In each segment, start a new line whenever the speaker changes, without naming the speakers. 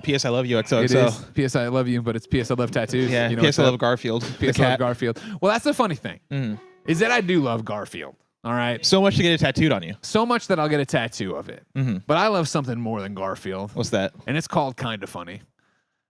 P.S. I Love You
It
XOXO.
is P.S. I Love You, but it's P.S. I Love Tattoos.
Yeah,
you know
P.S. I
what's
Love
up?
Garfield.
P.S. I Love Garfield. Well, that's the funny thing, is that I do love Garfield. All right.
So much to get it tattooed on you.
So much that I'll get a tattoo of it. But I love something more than Garfield.
What's that?
And it's called Kinda Funny.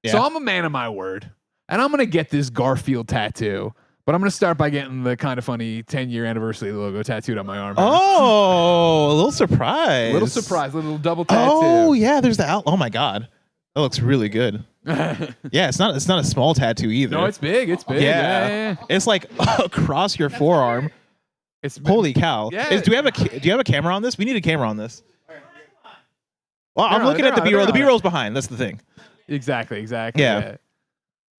Yeah.
So I'm a man of my word, and I'm going to get this Garfield tattoo. But I'm going to start by getting the Kinda Funny 10-year anniversary logo tattooed on my arm.
Oh, a little surprise.
Little surprise, little double tattoo.
Oh, yeah, there's the out. Oh, my God. That looks really good. Yeah, it's not a small tattoo either.
No, it's big. It's big. Yeah.
It's like across your forearm.
It's
Holy cow.
Yeah.
Do you have a camera on this? We need a camera on this. Well, I'm
They're
looking
on
at the
it,
B-roll.
they're
The
on it.
B-roll's behind. That's the thing.
Exactly.
Yeah.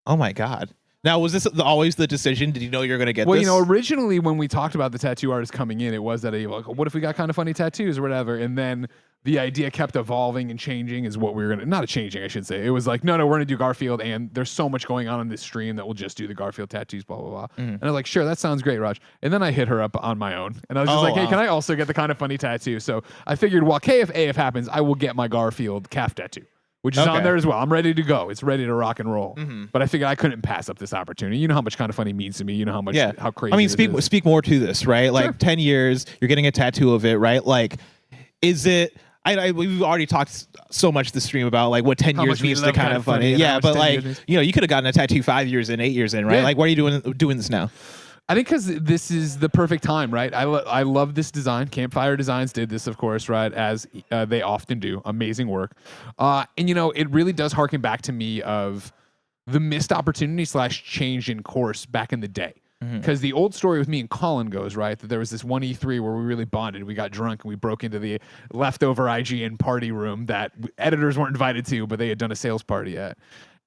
Oh, my God. Now, was this always the decision? Did you know you were going to get
Well,
this?
you know, originally when we talked about the tattoo artist coming in, it was that like, what if we got Kinda Funny tattoos or whatever? And then the idea kept evolving and changing is what we were going to, not changing, I should say. It was like, no, we're going to do Garfield. And there's so much going on in this stream that we'll just do the Garfield tattoos, blah, blah, blah. And I was like, sure, that sounds great, Raj. And then I hit her up on my own. And I was just hey, can I also get the Kinda Funny tattoo? So I figured while KF happens, I will get my Garfield calf tattoo, which is on there as well. I'm ready to go. It's ready to rock and roll. But I figured I couldn't pass up this opportunity. You know how much Kinda Funny means to me. You know how much, how crazy.
I mean,
it is.
speak more to this, right? Like
Sure.
10 years, you're getting a tattoo of it, right? Like, is it? We've already talked so much this stream about like what 10
How
years
much we
means to
love
Kinda
Kinda
Funny.
Funny and how
Yeah,
much
but
10
like,
years means.
you know, you could have gotten a tattoo 5 years in, 8 years in, right?
Yeah.
Like, why are you doing this now?
I think because this is the perfect time, right? I love this design. Campfire Designs did this, of course, right? As they often do. Amazing work. And, you know, it really does harken back to me of the missed opportunity / change in course back in the day. Because the old story with me and Colin goes, right, that there was this one E3 where we really bonded. We got drunk and we broke into the leftover IGN party room that editors weren't invited to, but they had done a sales party at.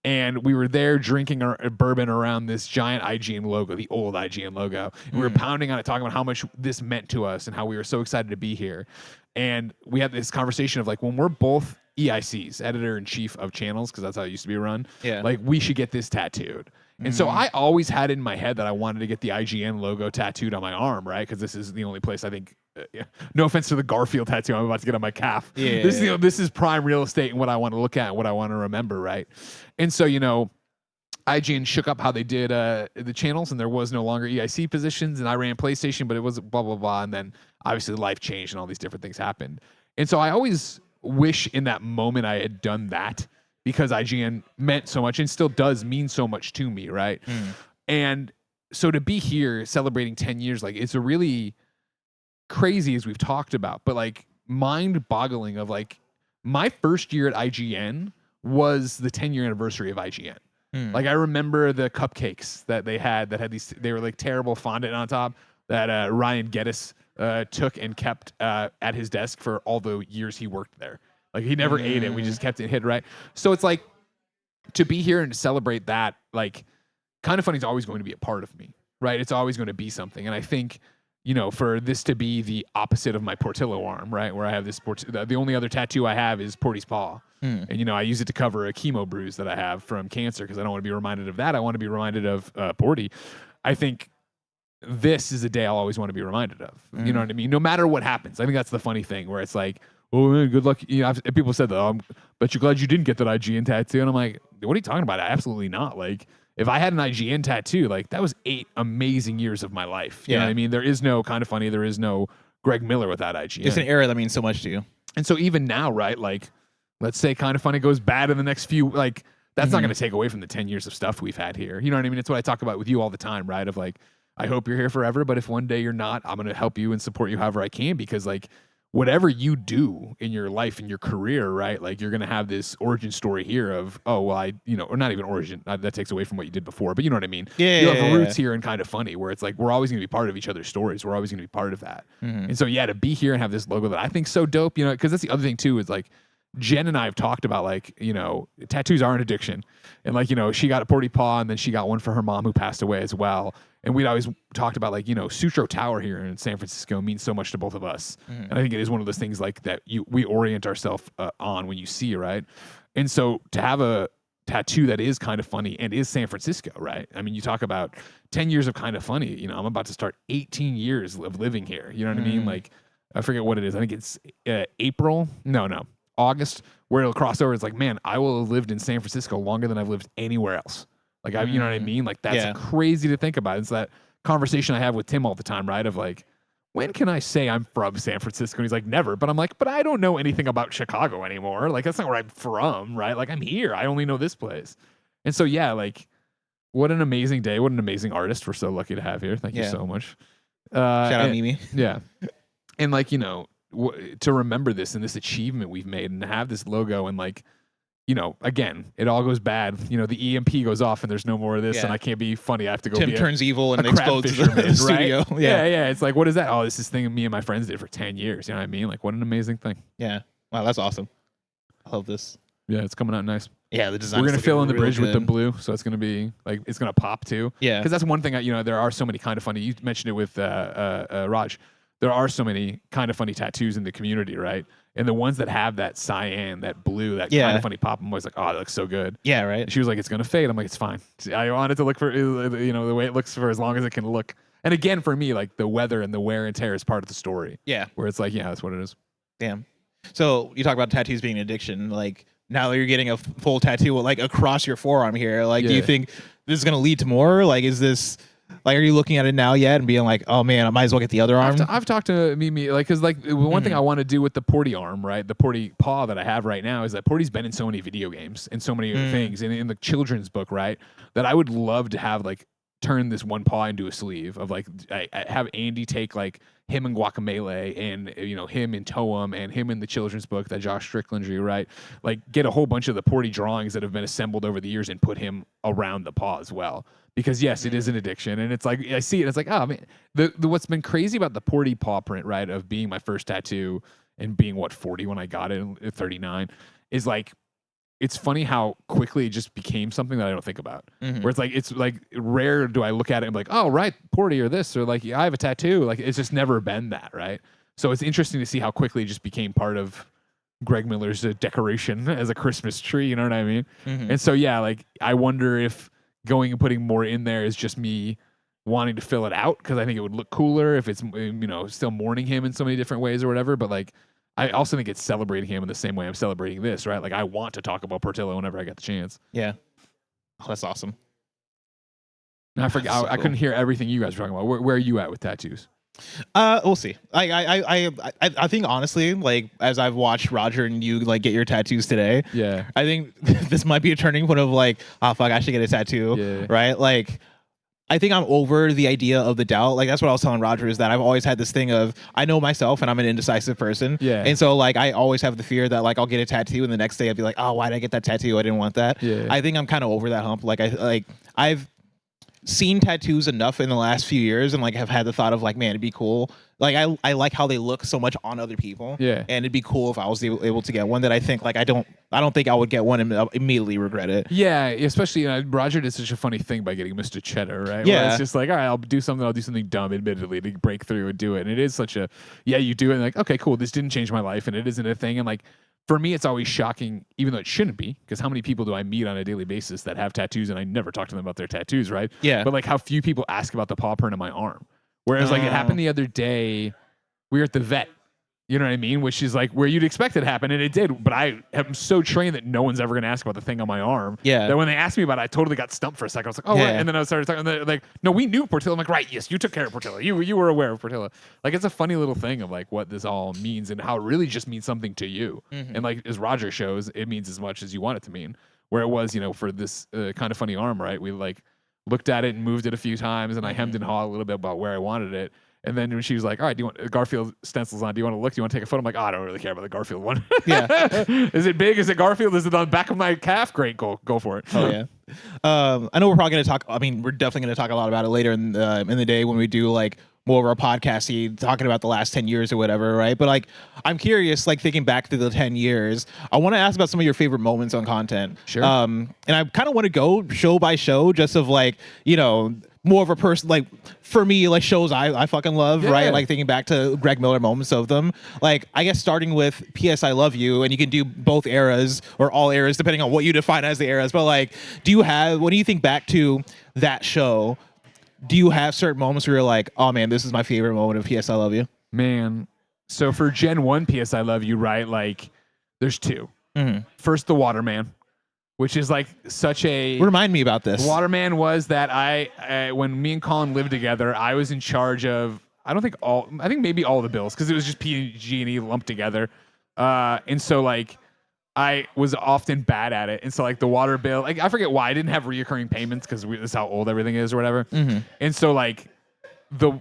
And we were there drinking our bourbon around this giant IGN logo, the old IGN logo. And we were pounding on it, talking about how much this meant to us and how we were so excited to be here. And we had this conversation of like, when we're both EICs, editor-in-chief of channels, because that's how it used to be run, like we should get this tattooed. And so I always had in my head that I wanted to get the IGN logo tattooed on my arm, right? Because this is the only place I think, no offense to the Garfield tattoo I'm about to get on my calf.
Yeah.
This is prime real estate and what I want to look at and what I want to remember, right? And so, you know, IGN shook up how they did the channels, and there was no longer EIC positions, and I ran PlayStation, but it was blah, blah, blah. And then obviously life changed and all these different things happened. And so I always wish in that moment I had done that, because IGN meant so much and still does mean so much to me, right? And so to be here celebrating 10 years, like it's a really crazy, as we've talked about, but like mind-boggling of like my first year at IGN was the 10-year anniversary of IGN. Like I remember the cupcakes that they had these, they were like terrible fondant on top that Ryan Geddes took and kept at his desk for all the years he worked there. Like he never ate it. We just kept it hidden, right? So it's like to be here and to celebrate that, like Kinda Funny is always going to be a part of me, right? It's always going to be something. And I think, you know, for this to be the opposite of my Portillo arm, right? Where I have this, the only other tattoo I have is Porty's paw. And, you know, I use it to cover a chemo bruise that I have from cancer because I don't want to be reminded of that. I want to be reminded of Porty. I think this is a day I'll always want to be reminded of. You know what I mean? No matter what happens. I think that's the funny thing where it's like, oh, man, good luck. You know, people said that, but you're glad you didn't get that IGN tattoo. And I'm like, what are you talking about? Absolutely not. Like, if I had an IGN tattoo, like that was 8 amazing years of my life. You know what I mean? There is no Kinda Funny. There is no Greg Miller without IGN.
It's an era that means so much to you.
And so even now, right? Like, let's say Kinda Funny goes bad in the next few, like, that's not going to take away from the 10 years of stuff we've had here. You know what I mean? It's what I talk about with you all the time, right? Of like, I hope you're here forever, but if one day you're not, I'm going to help you and support you however I can, because like, whatever you do in your life and your career, right? Like you're going to have this origin story here of, oh, well, or not even origin. That takes away from what you did before, but you know what I mean?
Yeah.
You have roots here and Kinda Funny where it's like, we're always going to be part of each other's stories. We're always going to be part of that. And so, yeah, to be here and have this logo that I think so dope, you know, because that's the other thing too, is like, Jen and I have talked about like, you know, tattoos are an addiction. And like, you know, she got a Porty paw and then she got one for her mom who passed away as well. And we'd always talked about like, you know, Sutro Tower here in San Francisco means so much to both of us. And I think it is one of those things like that we orient ourselves on when you see it, right? And so to have a tattoo that is Kinda Funny and is San Francisco, right? I mean, you talk about 10 years of Kinda Funny, you know, I'm about to start 18 years of living here. You know what I mean? Like, I forget what it is. I think it's April. No. August where it'll cross over. It's like, man, I will have lived in San Francisco longer than I've lived anywhere else. Like, you know what I mean? Like, that's crazy to think about. It's that conversation I have with Tim all the time, right? Of like, when can I say I'm from San Francisco? And he's like, never. But I'm like, but I don't know anything about Chicago anymore. Like, that's not where I'm from, right? Like, I'm here. I only know this place. And so, yeah, like, what an amazing day. What an amazing artist we're so lucky to have here. Thank you so much.
Shout out Mimi.
Yeah. And like, you know, to remember this and this achievement we've made and have this logo and like, you know, again, it all goes bad. You know, the EMP goes off and there's no more of this and I can't be funny. I have to go
Tim
be
turns evil and explodes
fisherman,
the studio.
Right? Yeah. It's like, what is that? Oh, this is this thing me and my friends did for 10 years. You know what I mean? Like, what an amazing thing.
Yeah. Wow, that's awesome. I love this.
Yeah, it's coming out nice.
Yeah, the design.
We're gonna fill in the bridge with the blue, so it's gonna be like it's gonna pop too.
Yeah,
because that's one thing. You know, there are so many kind of funny. You mentioned it with Raj. There are so many kind of funny tattoos in the community, right? And the ones that have that cyan, that blue, that kind of funny pop, I'm always like, oh, that looks so good.
Yeah, right.
And she was like, it's gonna fade. I'm like, it's fine. I want it to look for you know the way it looks for as long as it can look. And again, for me, like the weather and the wear and tear is part of the story.
Yeah,
where it's like, yeah, that's what it is.
Damn. So you talk about tattoos being an addiction, like. Now that you're getting a full tattoo like across your forearm here, like, do you think this is going to lead to more? Like, is this like, are you looking at it now yet and being like, oh man, I might as well get the other arm?
I've talked to Mimi, like, cause like one thing I want to do with the Porty arm, right? The Porty paw that I have right now is that Porty's been in so many video games and so many things and in the children's book, right? That I would love to have like turn this one paw into a sleeve of like, I have Andy take like him in Guacamelee and, you know, him in Toem and him in the children's book that Josh Strickland drew, right? Like get a whole bunch of the Porty drawings that have been assembled over the years and put him around the paw as well. Because yes, it is an addiction. And it's like, I see it. It's like, oh man, the what's been crazy about the Porty paw print, right? Of being my first tattoo and being 40 when I got it, 39 is like, it's funny how quickly it just became something that I don't think about. Where it's like rare do I look at it and be like, oh, right, Porty or this, or like, yeah, I have a tattoo. Like, it's just never been that, right? So it's interesting to see how quickly it just became part of Greg Miller's decoration as a Christmas tree, you know what I mean? And so, yeah, like, I wonder if going and putting more in there is just me wanting to fill it out because I think it would look cooler if it's, you know, still mourning him in so many different ways or whatever. But like, I also think it's celebrating him in the same way I'm celebrating this, right? Like, I want to talk about Portillo whenever I get the chance.
Yeah. Oh, that's awesome.
And I forgot. So I couldn't hear everything you guys were talking about. Where are you at with tattoos?
We'll see. I think honestly, like as I've watched Roger and you like get your tattoos today, I think this might be a turning point of like, oh fuck, I should get a tattoo, right? Like, I think I'm over the idea of the doubt. Like, that's what I was telling Roger is that I've always had this thing of, I know myself and I'm an indecisive person.
Yeah.
And so, like, I always have the fear that, like, I'll get a tattoo and the next day I'll be like, oh, why did I get that tattoo? I didn't want that.
Yeah.
I think I'm kind of over that hump. Like, I've seen tattoos enough in the last few years and, like, have had the thought of, like, man, it'd be cool. Like, I like how they look so much on other people.
Yeah.
And it'd be cool if I was able to get one that I think, like, I don't think I would get one and immediately regret it.
Yeah, especially, you know, Roger did such a funny thing by getting Mr. Cheddar, right?
Yeah.
Where it's just like, all right, I'll do something dumb, admittedly, to break through and do it. And it is such a, yeah, you do it and like, okay, cool, this didn't change my life and it isn't a thing. And like, for me, it's always shocking, even though it shouldn't be, because how many people do I meet on a daily basis that have tattoos and I never talk to them about their tattoos, right?
Yeah.
But like how few people ask about the paw print on my arm. Whereas like it happened the other day, we were at the vet, you know what I mean? Which is like where you'd expect it to happen, and it did. But I am so trained that no one's ever going to ask about the thing on my arm.
Yeah.
That when they asked me about it, I totally got stumped for a second. I was like, oh,
yeah.
right. And then I started talking, and they're like, no, we knew Portillo. I'm like, right, yes, you took care of Portillo. You were aware of Portillo. Like, it's a funny little thing of like what this all means and how it really just means something to you. And like as Roger shows, it means as much as you want it to mean. Where it was, you know, for this kind of funny arm, right? We like looked at it and moved it a few times, and I hemmed and hawed a little bit about where I wanted it. And then when she was like, all right, do you want Garfield stencils on? Do you want to look? Do you want to take a photo? I'm like, oh, I don't really care about the Garfield one.
Yeah.
Is it big? Is it Garfield? Is it on the back of my calf? Great. Go for it.
Oh, yeah. I know we're probably going to talk. I mean, we're definitely going to talk a lot about it later in the day when we do like more of our podcast, talking about the last 10 years or whatever, right? But like, I'm curious, like thinking back to the 10 years, I want to ask about some of your favorite moments on content.
Sure.
And I kind of want to go show by show, just of like, you know, more of a person, like for me, like shows I fucking love, right? Like thinking back to Greg Miller moments of them. Like, I guess starting with PS I Love You, and you can do both eras or all eras, depending on what you define as the eras. But like, when you think back to that show, do you have certain moments where you're like, oh man, this is my favorite moment of PS I Love You?
Man. So for Gen 1 PS I Love You, right? Like, There's two.
Mhm.
First, the Waterman, which is like such a
Remind me about this.
Waterman was that I when me and Colin lived together, I was in charge of I think maybe all the bills because it was just PG&E lumped together, and so like I was often bad at it, and so like the water bill, like I forget why I didn't have reoccurring payments because this is how old everything is or whatever, and so like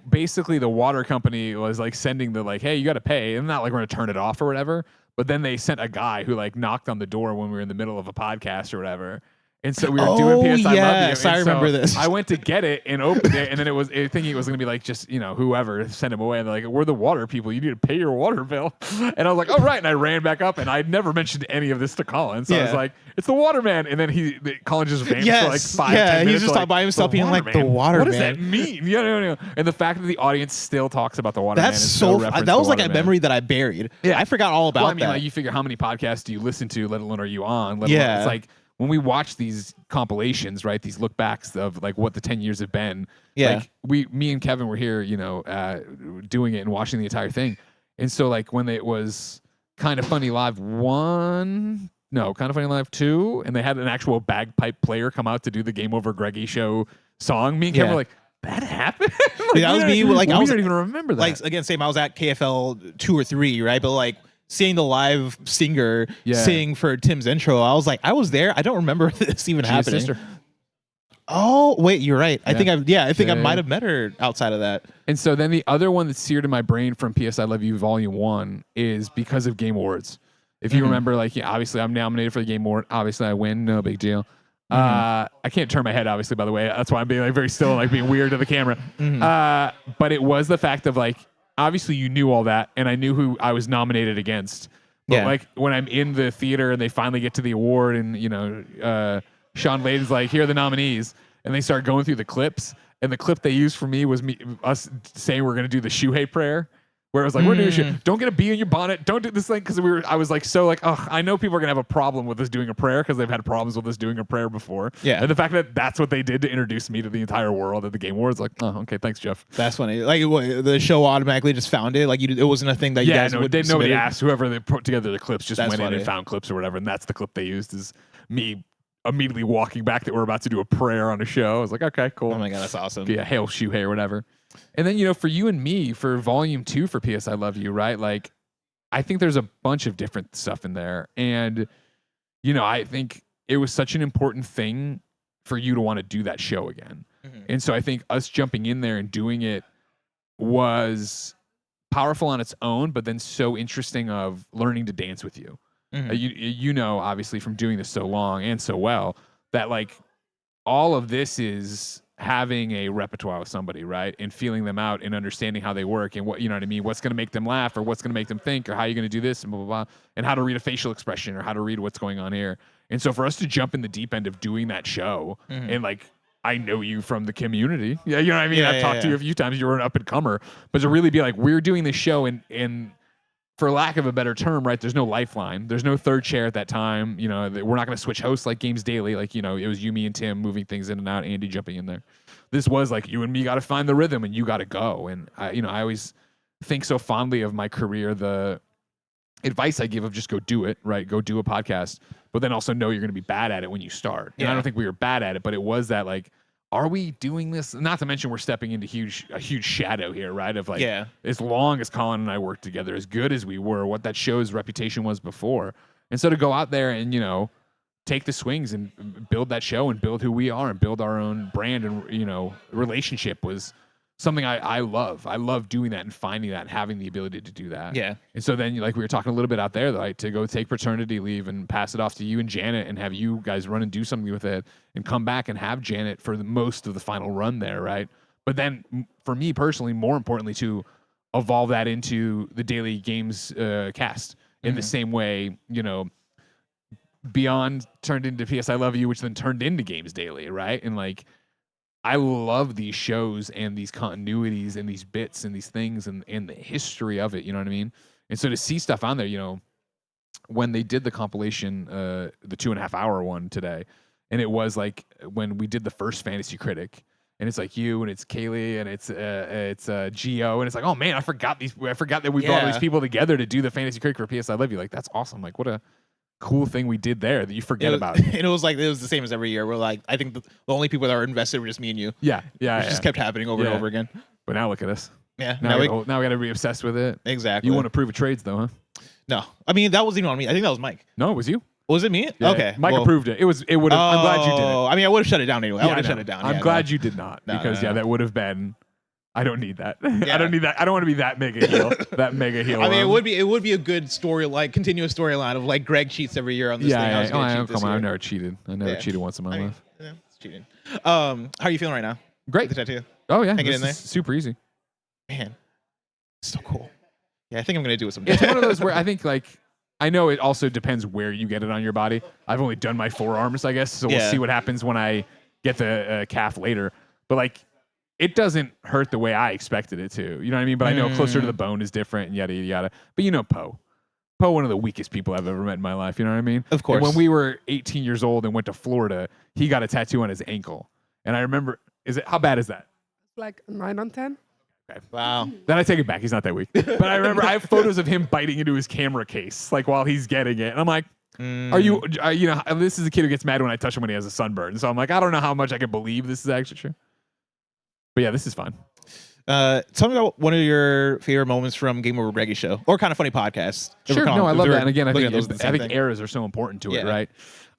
basically the water company was like sending the like, hey, you got to pay, and not like we're gonna turn it off or whatever. But then they sent a guy who like knocked on the door when we were in the middle of a podcast or whatever. And so we were doing PS I Love You.
Yes, I remember this.
I went to get it and opened it, and then thinking it was going to be like just, whoever sent him away. And they're like, we're the water people. You need to pay your water bill. And I was like, oh, right. And I ran back up, and I'd never mentioned any of this to Colin. So I was like, it's the Waterman. And then Colin just vanished for like 5-10 minutes.
He's just talking by himself being like, the Waterman.
What does that mean? Yeah. And the fact that the audience still talks about the Waterman
That's
is
so. That was like a
Waterman.
memory that I buried. Yeah, I forgot all about
Well, I mean,
that.
like you figure how many podcasts do you listen to, let alone are you on?
Yeah.
It's like when we watch these compilations, right? These look backs of like what the 10 years have been.
Yeah.
Like me and Kevin were here, doing it and watching the entire thing. And so like when it was Kind of Funny Live 1, no, Kind of Funny Live 2, and they had an actual bagpipe player come out to do the Game Over Greggy show song. Me and Kevin were like, that happened?
Like, that was me. Like I
don't even remember that.
Like again, same. I was at KFL 2 or 3, right? But like seeing the live singer sing for Tim's intro, I was like, I was there. I don't remember this even happening.
Sister.
Oh wait, you're right. I think I
Yeah.
might have met her outside of that.
And so then the other one that's seared in my brain from PS I Love You Volume 1 is because of Game Awards. If you remember, like, obviously I'm nominated for the Game Award. Obviously I win. No big deal. I can't turn my head, obviously, by the way. That's why I'm being like very still and like being weird to the camera. But it was the fact of like, obviously you knew all that, and I knew who I was nominated against. But like when I'm in the theater and they finally get to the award, and Sean Layden's like, here are the nominees, and they start going through the clips, and the clip they used for me was us saying we're gonna do the Shuhei prayer. Where it was like, we're doing shit. Don't get a bee in your bonnet. Don't do this thing. Because I was like, so like, oh, I know people are going to have a problem with us doing a prayer because they've had problems with us doing a prayer before.
Yeah.
And the fact that that's what they did to introduce me to the entire world at the Game Awards, like, oh, okay, thanks, Jeff.
That's funny. Like the show automatically just found it. Like it wasn't a thing that you guys would
nobody asked. Whoever they put together the clips just went
funny.
in and found clips or whatever. And that's the clip they used is me immediately walking back that we're about to do a prayer on a show. I was like, okay, cool.
Oh my God, that's awesome.
Yeah, hail Shuhei or whatever. And then, for you and me, for Volume 2 for PS I Love You, right? Like, I think there's a bunch of different stuff in there. And, I think it was such an important thing for you to want to do that show again. And so I think us jumping in there and doing it was powerful on its own, but then so interesting of learning to dance with you. Obviously from doing this so long and so well, that like all of this is having a repertoire with somebody, right? And feeling them out and understanding how they work and what, you know what I mean? What's going to make them laugh or what's going to make them think or how you're going to do this and blah, blah, blah, and how to read a facial expression or how to read what's going on here. And so for us to jump in the deep end of doing that show and like, I know you from the community. Yeah, you know what I mean? I've talked to you a few times. You were an up and comer, but to really be like, we're doing this show and for lack of a better term, right? There's no lifeline. There's no third chair at that time. We're not going to switch hosts like Games Daily. Like, it was you, me, and Tim moving things in and out, Andy jumping in there. This was like you and me got to find the rhythm and you got to go. And I always think so fondly of my career, the advice I give of just go do it, right? Go do a podcast, but then also know you're going to be bad at it when you start. And I don't think we were bad at it, but it was that like, are we doing this? Not to mention we're stepping into a huge shadow here, right? Of like, as long as Colin and I worked together, as good as we were, what that show's reputation was before. And so to go out there and, take the swings and build that show and build who we are and build our own brand and, relationship was something I love. I love doing that and finding that and having the ability to do that.
Yeah.
And so then, like we were talking a little bit out there, like to go take paternity leave and pass it off to you and Janet and have you guys run and do something with it and come back and have Janet for the most of the final run there, right? But then for me personally, more importantly, to evolve that into the Daily Games cast in the same way, Beyond turned into PS I Love You, which then turned into Games Daily, right? And like, I love these shows and these continuities and these bits and these things and the history of it, you know what I mean? And so to see stuff on there, when they did the compilation, the 2.5 hour one today, and it was like when we did the first Fantasy Critic, and it's like you and it's Kaylee and it's Gio, and it's like, oh man, I forgot that we brought all these people together to do the fantasy cricket for PS I Love You. Like that's awesome. Like what a cool thing we did there that you forget about.
And it was the same as every year. We're like, I think the only people that were invested were just me and you.
Yeah.
It just kept happening over and over again.
But now look at us.
Yeah.
Now we got to be obsessed with it.
Exactly.
You want to prove of trades though, huh?
No. I mean, that wasn't even on me. I think that was Mike.
No, it was you.
Was it me?
Yeah,
okay.
Mike approved it. It would have. I'm glad you did it.
I mean, I would have shut it down anyway. I would have shut it down.
I'm glad you did not because that would have been. I don't need that.
Yeah.
I don't need that. I don't want to be that mega heel. That mega heel.
I mean, it would be a good story, like continuous storyline of like Greg cheats every year on this thing.
Come on, I've never cheated. I never cheated once in my life.
Yeah, it's cheating. How are you feeling right now?
Great.
The tattoo.
Oh yeah,
Hang it in there.
Super easy.
Man, so cool. Yeah, I think I'm gonna do it someday.
It's one of those where I think like. I know it also depends where you get it on your body. I've only done my forearms, I guess, so we'll see what happens when I get the calf later. But like, it doesn't hurt the way I expected it to. You know what I mean? But I know closer to the bone is different and yada, yada, yada. But you know Poe, one of the weakest people I've ever met in my life. You know what I mean?
Of course.
And when we were 18 years old and went to Florida, he got a tattoo on his ankle. And I remember, how bad is that?
Like 9 on 10.
Okay.
Wow.
Then I take it back. He's not that weak. But I remember I have photos of him biting into his camera case, like while he's getting it. And I'm like, are you know, this is a kid who gets mad when I touch him when he has a sunburn. So I'm like, I don't know how much I can believe this is actually true. But yeah, this is fun.
Tell me about one of your favorite moments from Game Over Greggy show or Kind of Funny podcast.
Sure. No, I love that. And again, I think eras are so important to it, right?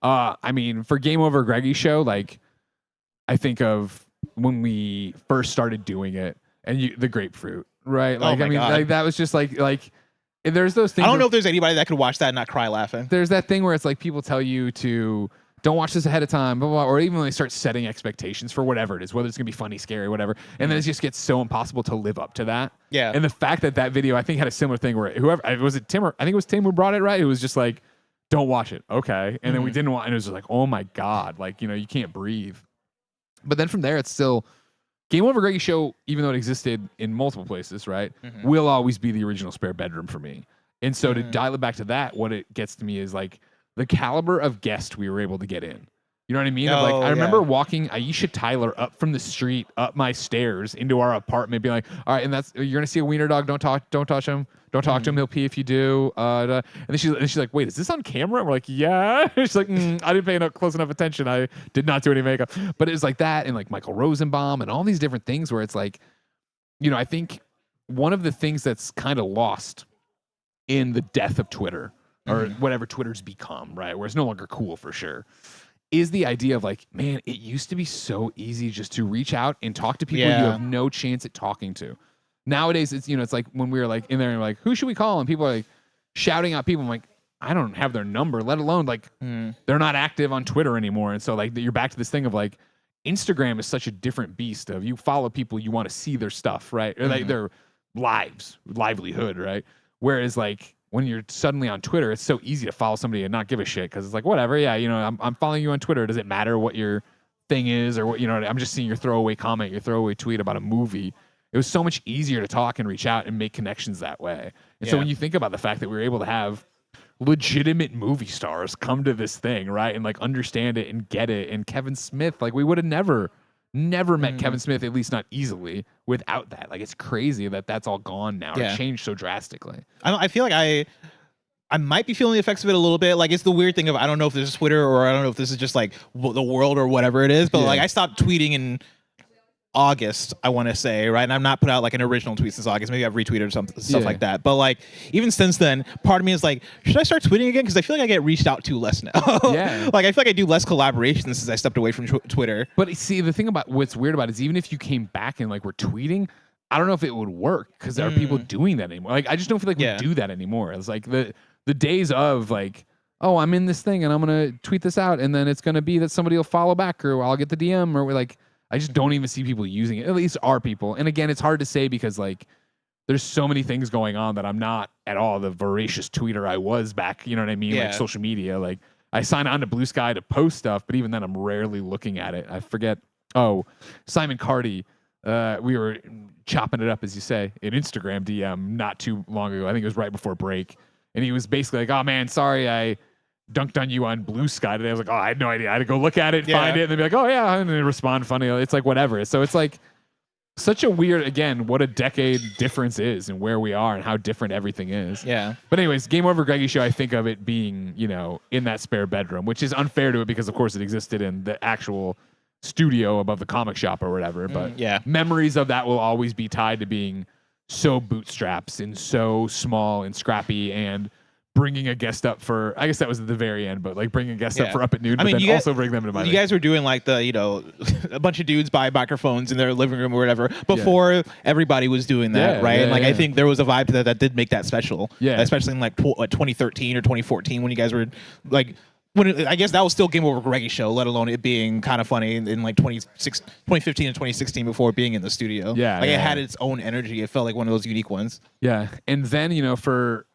I mean, for Game Over Greggy show, like, I think of when we first started doing it. And the grapefruit, right? Like, I mean, like that was just like there's those things.
I don't know if there's anybody that could watch that and not cry laughing.
There's that thing where it's like people tell you to don't watch this ahead of time, blah, blah, blah, or even when they start setting expectations for whatever it is, whether it's gonna be funny, scary, whatever, and then it just gets so impossible to live up to that.
Yeah.
And the fact that video, I think, had a similar thing where was it Tim? I think it was Tim who brought it, right? It was just like, don't watch it, okay? And then we didn't watch, and it was just like, oh my god, like you can't breathe. But then from there, it's still. Game Over Greggy show, even though it existed in multiple places, right, will always be the original spare bedroom for me. And so to dial it back to that, what it gets to me is like the caliber of guest we were able to get in. You know what I mean? I remember walking Aisha Tyler up from the street, up my stairs into our apartment, being like, all right, and you're gonna see a wiener dog. Don't touch him. Don't talk to him. He'll pee if you do. And then she's like, wait, is this on camera? And we're like, yeah. She's like, I didn't pay close enough attention. I did not do any makeup. But it was like that, and like Michael Rosenbaum and all these different things where it's like, you know, I think one of the things that's kind of lost in the death of Twitter or whatever Twitter's become, right, where it's no longer cool for sure, is the idea of like, man, it used to be so easy just to reach out and talk to people you have no chance at talking to. Nowadays, it's, you know, it's like when we were like in there and like, who should we call? And people are like shouting out people. I'm like, I don't have their number, let alone like they're not active on Twitter anymore. And so like you're back to this thing of like Instagram is such a different beast of you follow people, you want to see their stuff, right? Or like their livelihood, right? Whereas like when you're suddenly on Twitter, it's so easy to follow somebody and not give a shit because it's like, whatever, yeah, you know, I'm following you on Twitter. Does it matter what your thing is or what, you know, I'm just seeing your throwaway comment, your throwaway tweet about a movie. It was so much easier to talk and reach out and make connections that way. And so when you think about the fact that we were able to have legitimate movie stars come to this thing, right, and like understand it and get it, and Kevin Smith, like we would have never met Kevin Smith, at least not easily, without that. Like it's crazy that that's all gone now. It changed so drastically.
I feel like I might be feeling the effects of it a little bit. Like it's the weird thing of I don't know if this is Twitter or I don't know if this is just like the world or whatever it is. But like I stopped tweeting in August, I want to say, right? And I'm not put out like an original tweet since August. Maybe I've retweeted or stuff like that. But like even since then, part of me is like, should I start tweeting again? Because I feel like I get reached out to less now. Like I feel like I do less collaborations since I stepped away from Twitter.
But see, the thing about what's weird about it is even if you came back and like we're tweeting, I don't know if it would work because there are people doing that anymore. Like I just don't feel like we do that anymore. It's like the days of like, oh, I'm in this thing and I'm gonna tweet this out and then it's gonna be that somebody will follow back or I'll get the DM or we're like. I just don't even see people using it, at least our people. And again, it's hard to say because like there's so many things going on that I'm not at all the voracious tweeter I was back, you know what I mean? Like social media. Like I sign on to Blue Sky to post stuff, but even then I'm rarely looking at it. I forget. Oh, Simon Carty, we were chopping it up, as you say, in Instagram DM not too long ago. I think it was right before break. And he was basically like, oh man, sorry, I dunked on you on Blue Sky today. I was like, oh, I had no idea. I had to go look at it,
Yeah.
find it, and they'd be like, oh yeah, and then respond funny. It's like whatever. So it's like such a weird, again, what a decade difference is and where we are and how different everything is.
Yeah.
But anyways, Game Over Greggy show, I think of it being, you know, in that spare bedroom, which is unfair to it because of course it existed in the actual studio above the comic shop or whatever. But
yeah.
memories of that will always be tied to being so bootstraps and so small and scrappy and bringing a guest up for, I guess that was at the very end, but like bringing a guest up for Up at Noon, but then also bring them into my.
You guys were doing like the, you know, a bunch of dudes buy microphones in their living room or whatever before everybody was doing that, right? And like I think there was a vibe to that did make that special. Yeah. Especially in like 2013 or 2014 when you guys were like. I guess that was still Game Over Greggy show, let alone it being kind of funny in like 2015 and 2016 before being in the studio. Yeah. Like it had its own energy. It felt like one of those unique ones.
Yeah. And then, you know, for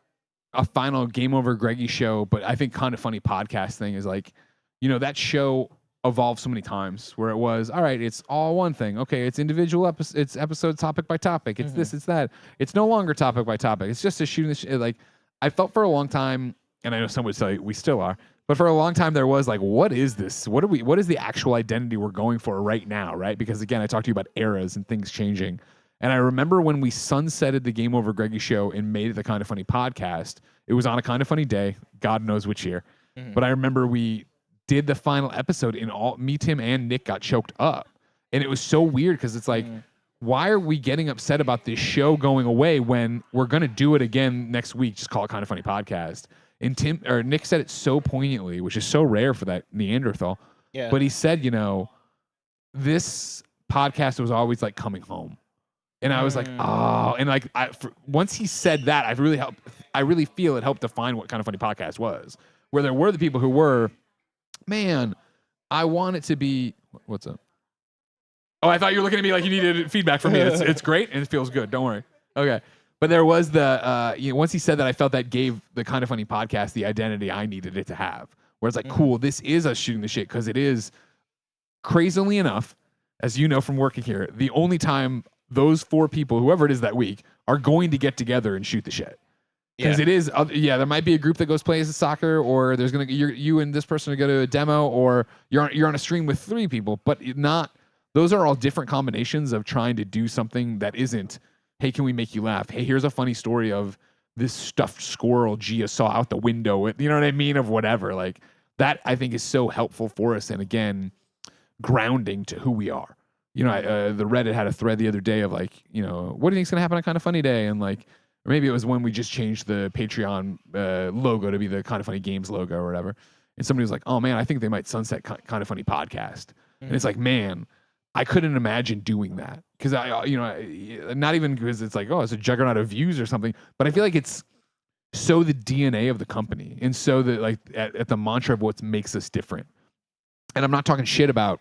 a final Game Over Greggy show, but I think Kind of Funny podcast thing is like, you know, that show evolved so many times where it was, all right, it's all one thing. Okay, it's individual it's episode topic by topic. It's this, it's that. It's no longer topic by topic. It's just a shooting the like I felt for a long time, and I know some would say we still are, but for a long time there was like, what is this? What is the actual identity we're going for right now, right? Because again, I talked to you about eras and things changing. And I remember when we sunsetted the Game Over Greggy show and made it the Kind of Funny podcast, it was on a kind of funny day, God knows which year. But I remember we did the final episode and me, Tim, and Nick got choked up. And it was so weird because it's like, why are we getting upset about this show going away when we're going to do it again next week? Just call it Kind of Funny podcast. And Nick said it so poignantly, which is so rare for that Neanderthal. Yeah. But he said, you know, this podcast was always like coming home. And I was like, oh, and like once he said that, I really feel it helped define what Kind of Funny podcast was, where there were the people who were, man, I want it to be, what's up? Oh, I thought you were looking at me like you needed feedback from me. It's great and it feels good. Don't worry. Okay. But there was the, you know, once he said that, I felt that gave the Kind of Funny podcast the identity I needed it to have, where it's like, cool, this is us shooting the shit, because it is, crazily enough, as you know from working here, the only time those four people, whoever it is that week, are going to get together and shoot the shit. Because it is, there might be a group that goes plays soccer, or there's gonna you and this person are going to go to a demo, or you're on a stream with three people, but not. Those are all different combinations of trying to do something that isn't, hey, can we make you laugh? Hey, here's a funny story of this stuffed squirrel Gia saw out the window. You know what I mean? Of whatever. Like that, I think is so helpful for us, and again, grounding to who we are. You know, the Reddit had a thread the other day of like, you know, what do you think's gonna happen on Kind of Funny Day? And like, or maybe it was when we just changed the Patreon logo to be the Kind of Funny Games logo or whatever. And somebody was like, oh man, I think they might sunset Kind of Funny podcast. And it's like, man, I couldn't imagine doing that, because not even because it's like, oh, it's a juggernaut of views or something, but I feel like it's so the DNA of the company, and so the like at the mantra of what makes us different. And I'm not talking shit about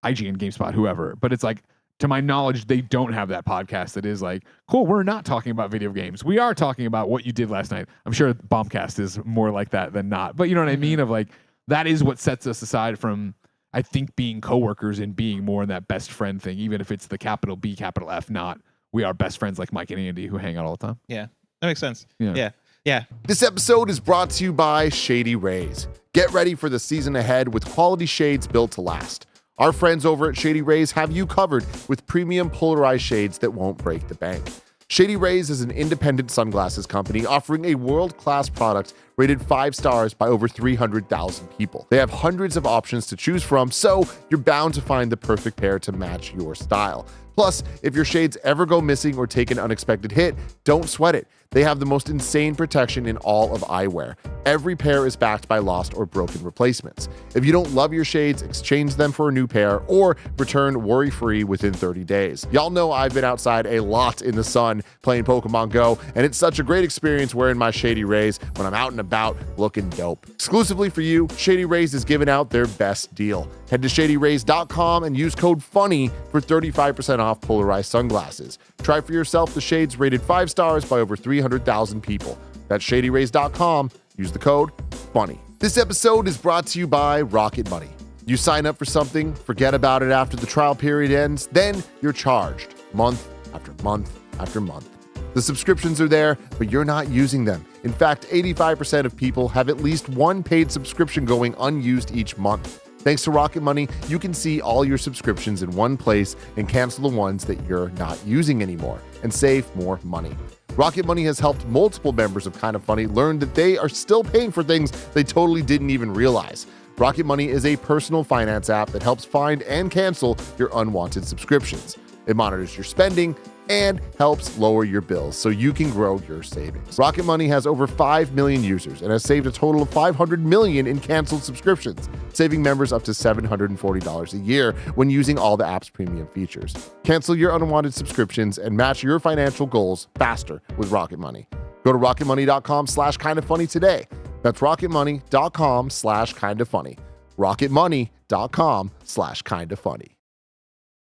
IGN, GameSpot, whoever, but it's like, to my knowledge, they don't have that podcast that is like, cool, we're not talking about video games. We are talking about what you did last night. I'm sure Bombcast is more like that than not. But you know what I mean? Of like, that is what sets us aside from, I think, being coworkers and being more in that best friend thing, even if it's the capital B, capital F, not we are best friends like Mike and Andy who hang out all the time.
Yeah, that makes sense. Yeah.
This episode is brought to you by Shady Rays. Get ready for the season ahead with quality shades built to last. Our friends over at Shady Rays have you covered with premium polarized shades that won't break the bank. Shady Rays is an independent sunglasses company offering a world-class product rated 5 stars by over 300,000 people. They have hundreds of options to choose from, so you're bound to find the perfect pair to match your style. Plus, if your shades ever go missing or take an unexpected hit, don't sweat it. They have the most insane protection in all of eyewear. Every pair is backed by lost or broken replacements. If you don't love your shades, exchange them for a new pair or return worry-free within 30 days. Y'all know I've been outside a lot in the sun playing Pokemon Go, and it's such a great experience wearing my Shady Rays when I'm out and about looking dope. Exclusively for you, Shady Rays is giving out their best deal. Head to shadyrays.com and use code FUNNY for 35% off polarized sunglasses. Try for yourself the shades rated 5 stars by over 300,000 people. That's shadyrays.com. Use the code FUNNY. This episode is brought to you by Rocket Money. You sign up for something, forget about it after the trial period ends, then you're charged month after month after month. The subscriptions are there, but you're not using them. In fact, 85% of people have at least one paid subscription going unused each month. Thanks to Rocket Money, you can see all your subscriptions in one place and cancel the ones that you're not using anymore and save more money. Rocket Money has helped multiple members of Kind of Funny learn that they are still paying for things they totally didn't even realize. Rocket Money is a personal finance app that helps find and cancel your unwanted subscriptions. It monitors your spending and helps lower your bills so you can grow your savings. Rocket Money has over 5 million users and has saved a total of $500 million in canceled subscriptions, saving members up to $740 a year when using all the app's premium features. Cancel your unwanted subscriptions and match your financial goals faster with Rocket Money. Go to rocketmoney.com/kindoffunny today. That's rocketmoney.com/kindoffunny. rocketmoney.com/kindoffunny.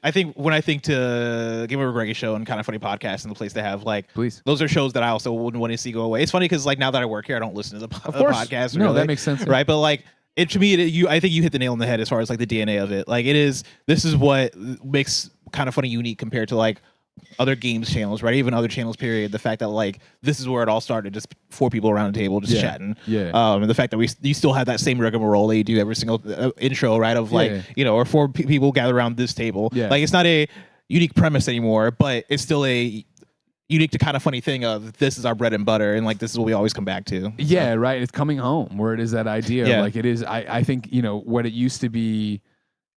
I think when I think to Game Over Greggy show and Kind of Funny podcast and the place to have, like,
Please.
those are shows that I also wouldn't want to see go away. It's funny because, like, now that I work here, I don't listen to the podcast.
No,
really,
that makes sense.
right? But like, it to me, I think you hit the nail on the head as far as like the DNA of it. Like, this is what makes Kind of Funny unique compared to like other games channels, right? Even other channels, period. The fact that like this is where it all started, just 4 people around a table just chatting.
Yeah.
And the fact that you still have that same rigmarole that you do every single intro, right? Of like, or 4 people gather around this table.
Yeah.
Like, it's not a unique premise anymore, but it's still a unique to Kind of Funny thing of this is our bread and butter, and like this is what we always come back to.
Yeah, right. It's coming home where it is that idea.
Yeah.
Like it is. I think what it used to be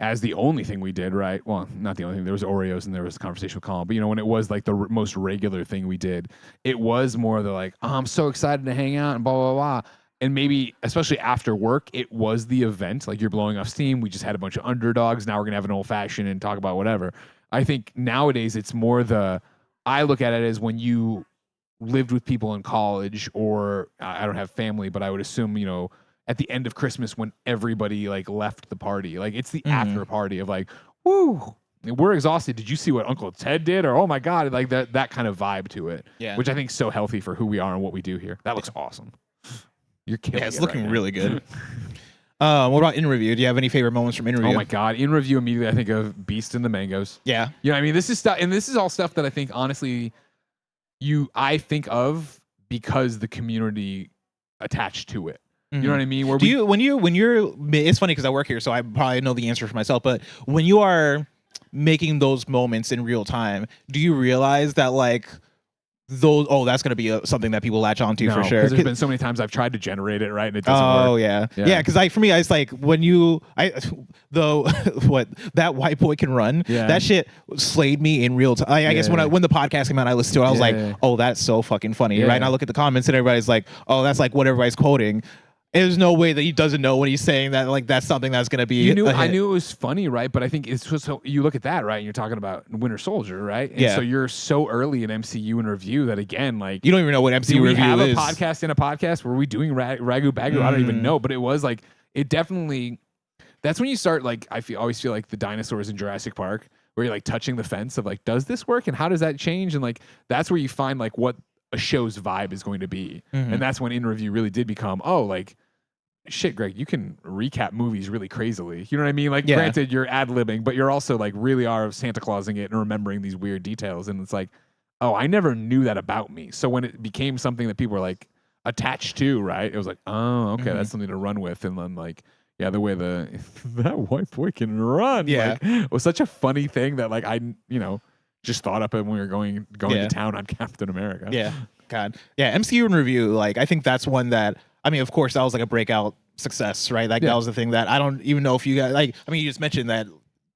as the only thing we did, right? Well, not the only thing. There was Oreos and there was a conversation with Colin. But when it was like the most regular thing we did, it was more the like, oh, I'm so excited to hang out and blah blah blah. And maybe, especially after work, it was the event. Like, you're blowing off steam. We just had a bunch of underdogs. Now we're gonna have an old fashioned and talk about whatever. I think nowadays it's more I look at it as when you lived with people in college, or I don't have family, but I would assume, at the end of Christmas when everybody like left the party, like it's the after party of like, woo, we're exhausted. Did you see what Uncle Ted did? Or, oh my God, like that kind of vibe to it, which I think is so healthy for who we are and what we do here. That looks awesome. You're killing it.
Yeah, it's looking
right
really good. What about In Review? Do you have any favorite moments from In Review?
Oh my God. In Review, immediately I think of Beast and the Mangoes.
Yeah.
I mean, this is stuff, and this is all stuff that I think, honestly, I think of because the community attached to it. You know what I mean? When you're, it's funny because I work here, so I probably know the answer for myself, but when you are making those moments in real time, do you realize that like that's going to be something that people latch onto for sure? Because there's been so many times I've tried to generate it, right? And it doesn't work.
Oh, yeah. Because for me, it's like when that white boy can run, that shit slayed me in real time. I guess when the podcast came out, I listened to it, I was like, oh, that's so fucking funny, right? And I look at the comments and everybody's like, oh, that's like what everybody's quoting. There's no way that he doesn't know when he's saying that, like, that's something that's going to be
I knew it was funny, right? But I think it's just so you look at that, right? And you're talking about Winter Soldier, right? And so you're so early in MCU in review that, again, like,
you don't even know what MCU review is.
We have a podcast in a podcast. Were we doing Ragu Bagu? I don't even know. But it was like, it definitely, that's when you start, like, always feel like the dinosaurs in Jurassic Park, where you're like touching the fence of like, does this work? And how does that change? And like, that's where you find like what a show's vibe is going to be. And that's when In Review really did become, oh, like, shit, Greg, you can recap movies really crazily. You know what I mean? Like, granted, you're ad-libbing, but you're also like really are Santa Clausing it and remembering these weird details. And it's like, oh, I never knew that about me. So when it became something that people were like attached to, right? It was like, oh, okay, that's something to run with. And then like, yeah, the way that white boy can run, like, was such a funny thing that like I, just thought up it when we were going to town on Captain America.
Yeah, God, yeah, MCU in Review. Like, I think that's one that. I mean, of course, that was like a breakout success, right? Like that was the thing that I don't even know if you guys like. I mean, you just mentioned that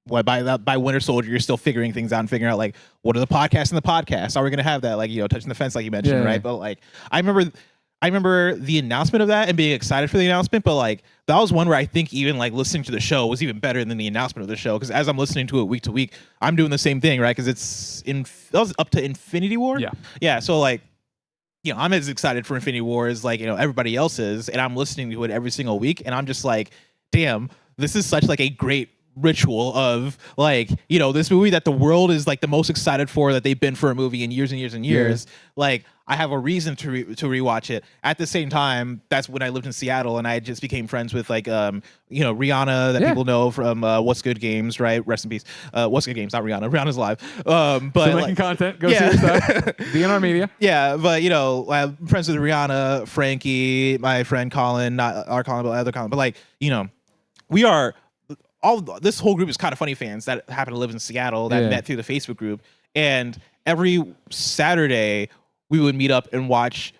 by Winter Soldier, you're still figuring things out and figuring out like what are the podcasts in the podcast? Are we going to have that? Like, touching the fence, like you mentioned, right? But like, I remember the announcement of that and being excited for the announcement. But like, that was one where I think even like listening to the show was even better than the announcement of the show, because as I'm listening to it week to week, I'm doing the same thing, right? Because that was up to Infinity War. Yeah. So like. I'm as excited for Infinity War as like, everybody else is, and I'm listening to it every single week, and I'm just like, damn, this is such like a great ritual of like, you know, this movie that the world is like the most excited for, that they've been for a movie in years and years and years. Like, I have a reason to rewatch it. At the same time, that's when I lived in Seattle, and I just became friends with like you know, Rihanna, that people know from What's Good Games, right? Rest in peace. What's Good Games, not Rihanna. Rihanna's live. But
Still making content. Go see your stuff. DNR Media.
Yeah, but you know, I'm friends with Rihanna, Frankie, my friend Colin, not our Colin, but other Colin. But like, you know, we are all this whole group is Kind of Funny fans that happen to live in Seattle that met through the Facebook group, and every Saturday we would meet up and watch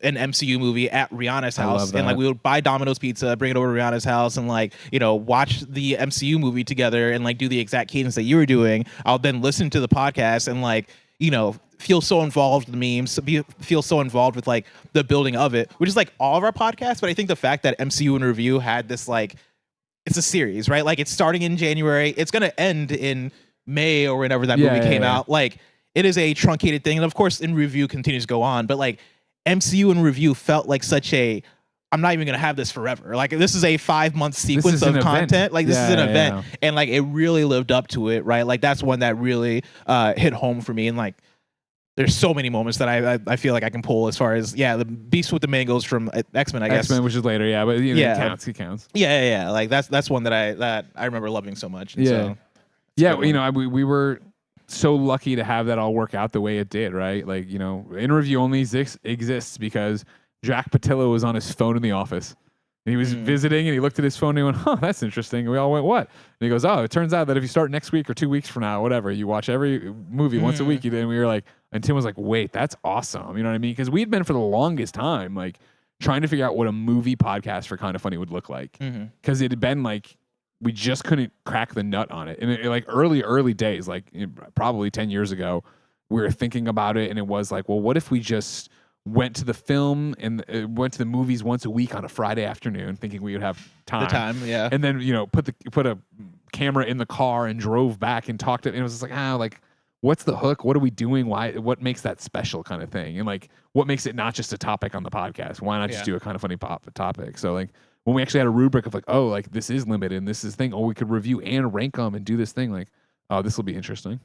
an MCU movie at Rihanna's house, and like we would buy Domino's pizza, bring it over to Rihanna's house, and like, you know, watch the MCU movie together and like do the exact cadence that you were doing. I'll then listen to the podcast and like, you know, feel so involved with the memes, feel so involved with like the building of it, which is like all of our podcasts. But I think the fact that MCU in Review had this like, it's a series, right? Like, it's starting in January, it's gonna end in May or whenever that movie came out. Like, it is a truncated thing, and of course, In Review continues to go on. But like, MCU In Review felt like such a, I'm not even gonna have this forever. Like, this is a 5-month sequence of content. Like, this is an event, and like, it really lived up to it, right? Like, that's one that really hit home for me. And like, there's so many moments that I feel like I can pull as far as the Beast with the Mangoes from X-Men, I guess.
X-Men, which is later, but you know, it counts.
Yeah. Like, that's one that I remember loving so much. And so,
you know, we were so lucky to have that all work out the way it did, right? Like, you know, In Review only exists because Jack Patillo was on his phone in the office. And he was visiting, and he looked at his phone, and he went, "Huh, that's interesting." And we all went, "What?" And he goes, "Oh, it turns out that if you start next week or 2 weeks from now, whatever, you watch every movie once a week." And we were like, and Tim was like, "Wait, that's awesome." You know what I mean? Because we'd been for the longest time like trying to figure out what a movie podcast for Kind of Funny would look like, because it had been like we just couldn't crack the nut on it. And it, like early days, like probably 10 years ago, we were thinking about it, and it was like, well, what if we just went to the film and went to the movies once a week on a Friday afternoon, thinking we would have time. And then, you know, put a camera in the car and drove back and talked to it. And it was just like, like, what's the hook? What are we doing? Why? What makes that special kind of thing? And like, what makes it not just a topic on the podcast? Why not just do a Kind of Funny topic? So like, when we actually had a rubric of like, oh, like this is limited and this is thing, oh, we could review and rank them and do this thing. Like, oh, this will be interesting.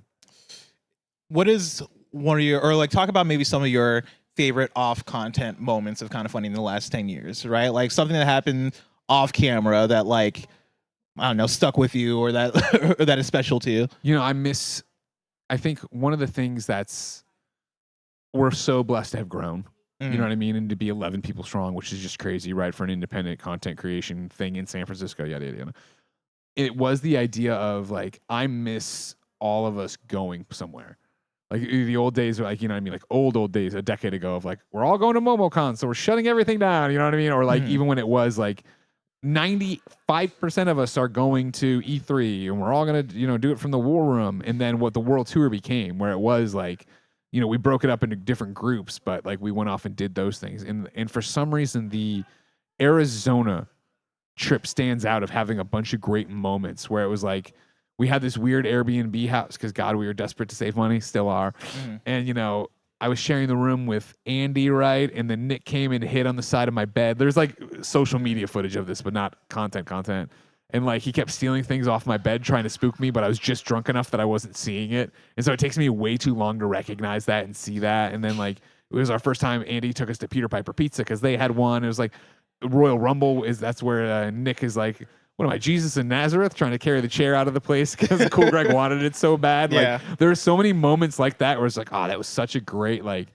What is one of your, or like talk about maybe some of your favorite off content moments of Kind of Funny in the last 10 years, right? Like something that happened off camera that like, I don't know, stuck with you, or that or that is special to you.
You know, I think one of the things we're so blessed to have grown, you know what I mean? And to be 11 people strong, which is just crazy, right? For an independent content creation thing in San Francisco, yada. It was the idea of like, I miss all of us going somewhere. Like the old days were like, you know what I mean? Like old days, a decade ago of like, we're all going to MomoCon, so we're shutting everything down, you know what I mean? Or like, even when it was like 95% of us are going to E3 and we're all going to, you know, do it from the war room. And then what the world tour became, where it was like, you know, we broke it up into different groups, but like we went off and did those things. And for some reason, the Arizona trip stands out of having a bunch of great moments where it was like, we had this weird Airbnb house because, God, we were desperate to save money, still are. And, you know, I was sharing the room with Andy, right? And then Nick came and hid on the side of my bed. There's like social media footage of this, but not content. And like he kept stealing things off my bed trying to spook me, but I was just drunk enough that I wasn't seeing it. And so it takes me way too long to recognize that and see that. And then like it was our first time Andy took us to Peter Piper Pizza because they had one. It was like Royal Rumble that's where Nick is like, what am I, Jesus in Nazareth, trying to carry the chair out of the place because Cool Greg wanted it so bad. Like there are so many moments like that where it's like, oh, that was such a great, like,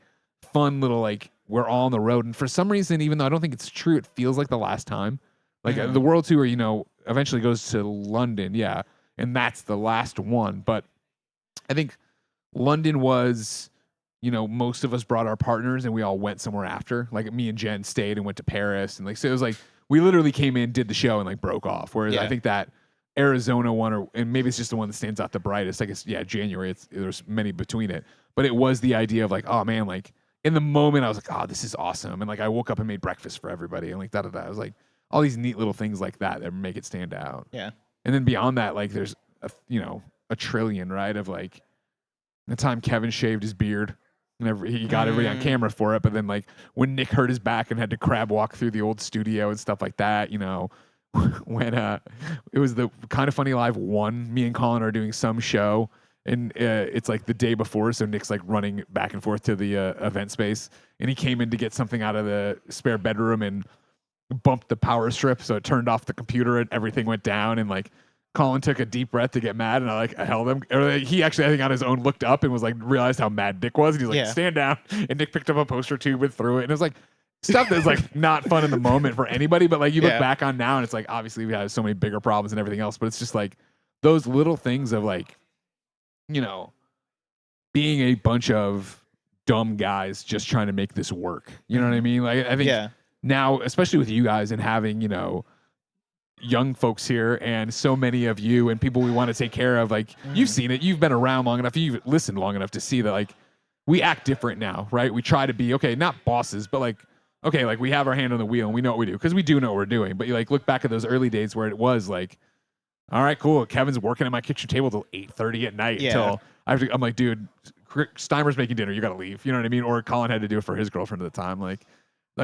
fun little, like, we're all on the road. And for some reason, even though I don't think it's true, it feels like the last time. Like the world tour, you know, eventually goes to London, and that's the last one. But I think London was, you know, most of us brought our partners and we all went somewhere after. Like me and Jen stayed and went to Paris, and like so it was like we literally came in, did the show, and like broke off. Whereas I think that Arizona one, and maybe it's just the one that stands out the brightest. I guess January. There's many between it, but it was the idea of like, oh man, like in the moment I was like, oh, this is awesome, and like I woke up and made breakfast for everybody, and like da. I was like all these neat little things like that make it stand out.
Yeah,
and then beyond that, like there's a trillion, right, of like the time Kevin shaved his beard. And he got everybody on camera for it, but then like when Nick hurt his back and had to crab walk through the old studio and stuff like that, you know, when it was the Kind of Funny Live 1. Me and Colin are doing some show, and it's like the day before, so Nick's like running back and forth to the event space, and he came in to get something out of the spare bedroom and bumped the power strip, so it turned off the computer and everything went down, and like Colin took a deep breath to get mad, and I held him. Or he actually, I think, on his own looked up and was like, realized how mad Nick was, and he's like, stand down. And Nick picked up a poster tube and threw it, and it was like stuff that's like not fun in the moment for anybody, but like you look back on now, and it's like obviously we have so many bigger problems and everything else, but it's just like those little things of like, you know, being a bunch of dumb guys just trying to make this work. You know what I mean? Like I think now, especially with you guys and having, you know, young folks here and so many of you and people we want to take care of, like you've seen it, you've been around long enough, you've listened long enough to see that like we act different now, right? We try to be, okay, not bosses, but like, okay, like we have our hand on the wheel and we know what we do, because we do know what we're doing. But you like look back at those early days where it was like, all right, cool, Kevin's working at my kitchen table till 8:30 at night until I'm like, dude, Steimer's making dinner, you gotta leave, you know what I mean? Or Colin had to do it for his girlfriend at the time. Like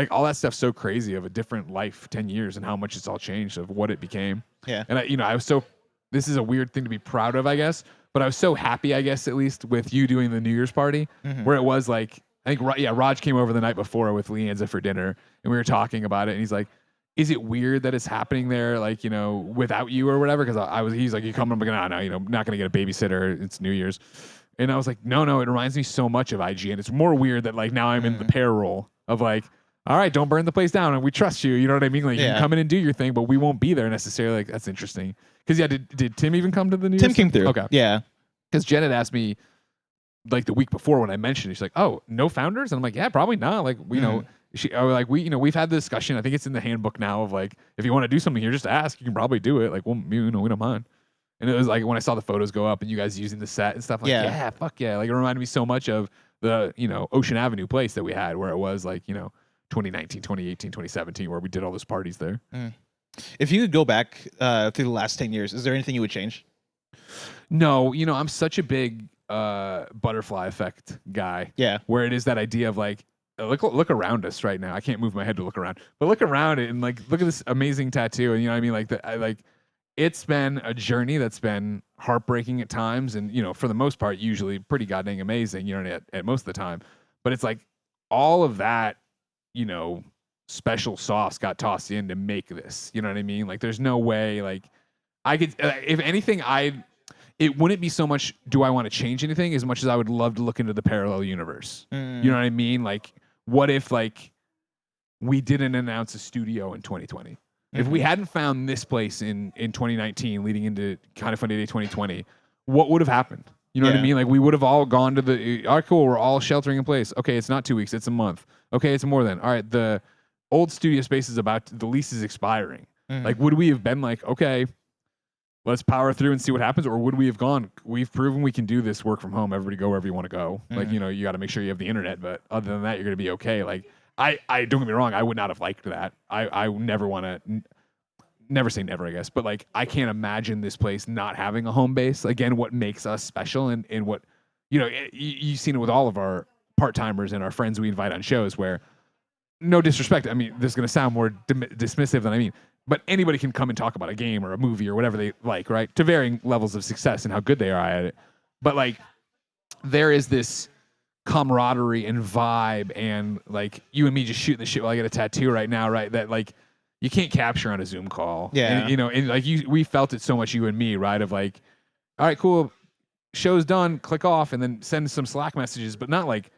all that stuff's so crazy of a different life, 10 years, and how much it's all changed of what it became. Yeah. And I was so, this is a weird thing to be proud of, I guess, but I was so happy, I guess, at least with you doing the New Year's party, where it was like, I think, Raj came over the night before with Leanza for dinner, and we were talking about it, and he's like, is it weird that it's happening there, like, you know, without you or whatever? Because he's like, you come, I'm like, no, you know, not going to get a babysitter, it's New Year's. And I was like, no, it reminds me so much of IG, and it's more weird that like now I'm in the pair role of like, all right, don't burn the place down, and we trust you. You know what I mean? Like you can come in and do your thing, but we won't be there necessarily. Like that's interesting. Because did Tim even come to the New Year's?
Tim came through.
Okay,
yeah.
Because Jen had asked me like the week before when I mentioned it, she's like, "Oh, no founders," and I'm like, "Yeah, probably not." Like we know, we've had the discussion. I think it's in the handbook now of like, if you want to do something here, just ask. You can probably do it. Like, well, we don't mind. And it was like when I saw the photos go up and you guys using the set and stuff, like, yeah, fuck yeah. Like it reminded me so much of the, you know, Ocean Avenue place that we had where it was like, you know, 2019, 2018, 2017, where we did all those parties there.
If you could go back through the last 10 years, is there anything you would change?
No, you know, I'm such a big butterfly effect guy. Yeah. Where it is that idea of like, look around us right now. I can't move my head to look around, but look around it and like, look at this amazing tattoo. And you know what I mean? Like it's been a journey that's been heartbreaking at times. And, you know, for the most part, usually pretty goddamn amazing, you know, at most of the time. But it's like all of that, you know, special sauce got tossed in to make this. You know what I mean? Like, there's no way. Like, I could, if anything, it wouldn't be so much do I want to change anything as much as I would love to look into the parallel universe. You know what I mean? Like, what if like we didn't announce a studio in 2020? If we hadn't found this place in 2019, leading into Kind of Funny Day 2020, what would have happened? You know what I mean? Like we would have all gone to the, all right, cool, we're all sheltering in place. Okay, it's not 2 weeks, it's a month. Okay, it's more than. All right, the old studio space is the lease is expiring. Like, would we have been like, okay, let's power through and see what happens? Or would we have gone, we've proven we can do this work from home, everybody go wherever you want to go. Like, you know, you got to make sure you have the internet, but other than that, you're going to be okay. Like, I don't get me wrong, I would not have liked that. I never want to, never say never, I guess, but like, I can't imagine this place not having a home base. Again, what makes us special and what, you know, you've seen it with all of our part-timers and our friends we invite on shows where, no disrespect, I mean, this is going to sound more dismissive than I mean, but anybody can come and talk about a game or a movie or whatever they like, right? To varying levels of success and how good they are at it. But like, there is this camaraderie and vibe and like you and me just shooting the shit while I get a tattoo right now, right? That like, you can't capture on a Zoom call. Yeah. And, you know, and like we felt it so much, you and me, right? Of like, all right, cool, show's done, click off, and then send some Slack messages, but not like,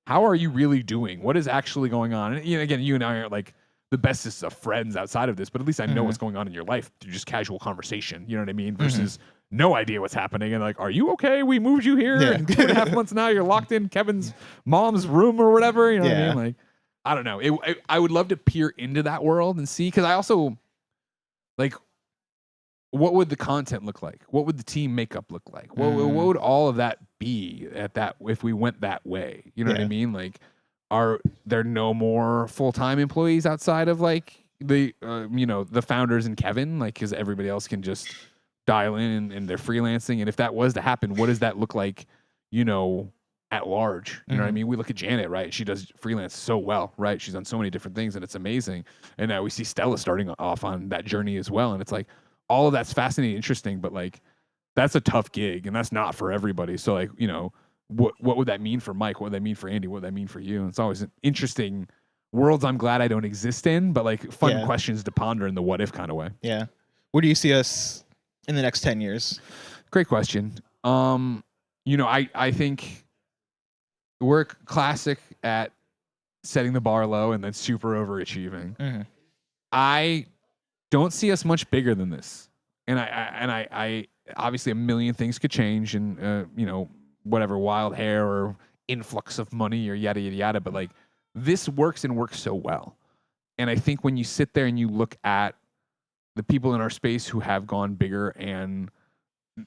how are you really doing? What is actually going on? And you know, again, you and I aren't like the bestest of friends outside of this, but at least I know what's going on in your life through just casual conversation. You know what I mean? Versus no idea what's happening. And like, are you okay? We moved you here. And 2.5 months now, you're locked in Kevin's mom's room or whatever. You know what I mean? Like, I don't know. I would love to peer into that world and see, because I also like, what would the content look like? What would the team makeup look like? What would all of that be at that if we went that way? You know what I mean? Like, are there no more full-time employees outside of like the you know, the founders and Kevin? Like, because everybody else can just dial in and they're freelancing. And if that was to happen, what does that look like? You know, at large. You know what I mean? We look at Janet, right? She does freelance so well, right? She's done so many different things and it's amazing. And now we see Stella starting off on that journey as well. And it's like, all of that's fascinating, interesting, but like, that's a tough gig and that's not for everybody. So like, you know, what would that mean for Mike? What would that mean for Andy? What would that mean for you? And it's always an interesting worlds I'm glad I don't exist in, but like fun questions to ponder in the what if kind of way.
Yeah. Where do you see us in the next 10 years?
Great question. You know, I think we're classic at setting the bar low and then super overachieving. I don't see us much bigger than this. And I obviously a million things could change and you know, whatever, wild hair or influx of money or yada yada yada, but like this works and works so well. And I think when you sit there and you look at the people in our space who have gone bigger and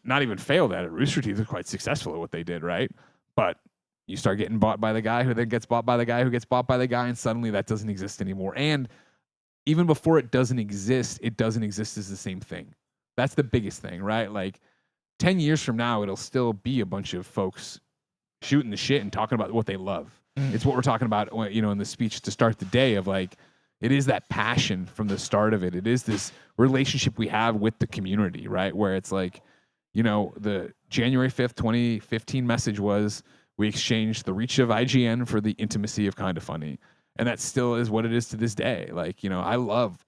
not even failed at it, Rooster Teeth was quite successful at what they did, right? But you start getting bought by the guy who then gets bought by the guy who gets bought by the guy, and suddenly that doesn't exist anymore. And even before it doesn't exist as the same thing. That's the biggest thing, right? Like 10 years from now, it'll still be a bunch of folks shooting the shit and talking about what they love. It's what we're talking about, you know, in the speech to start the day of like, it is that passion from the start of it. It is this relationship we have with the community, right? Where it's like, you know, the January 5th, 2015 message was we exchanged the reach of IGN for the intimacy of Kinda Funny. And that still is what it is to this day. Like, you know, I love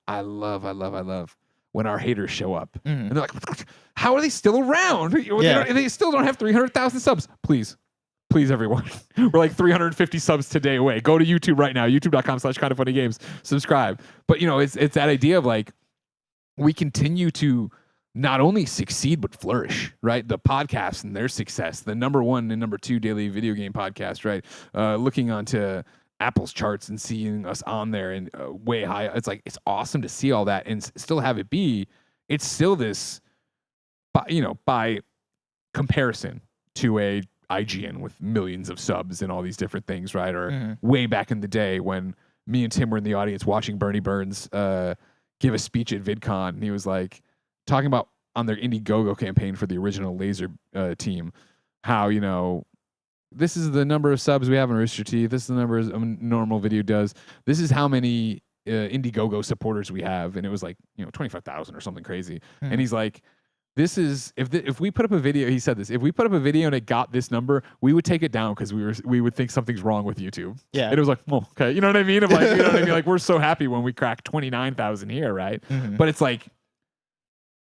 when our haters show up. And they're like, how are they still around? They still don't have 300,000 subs. Please, everyone. We're like 350 subs today away. Go to YouTube right now, youtube.com/kindafunnygames. Subscribe. But, you know, it's that idea of like, we continue to not only succeed, but flourish, right? The podcasts and their success, the #1 and #2 daily video game podcast, right? Looking onto Apple's charts and seeing us on there and way high. It's like, it's awesome to see all that and still have it be, it's still this, you know, by comparison to a IGN with millions of subs and all these different things, right? Or way back in the day when me and Tim were in the audience watching Bernie Burns give a speech at VidCon, and he was like talking about on their Indiegogo campaign for the original Laser team, how, you know, this is the number of subs we have on Rooster Teeth. This is the number a normal video does. This is how many Indiegogo supporters we have. And it was like, you know, 25,000 or something crazy. And he's like, this is, if we put up a video, he said this, if we put up a video and it got this number, we would take it down because we would think something's wrong with YouTube. Yeah. And it was like, well, okay. You know what I mean? I'm like, you know what I mean? Like, we're so happy when we crack 29,000 here, right? But it's like,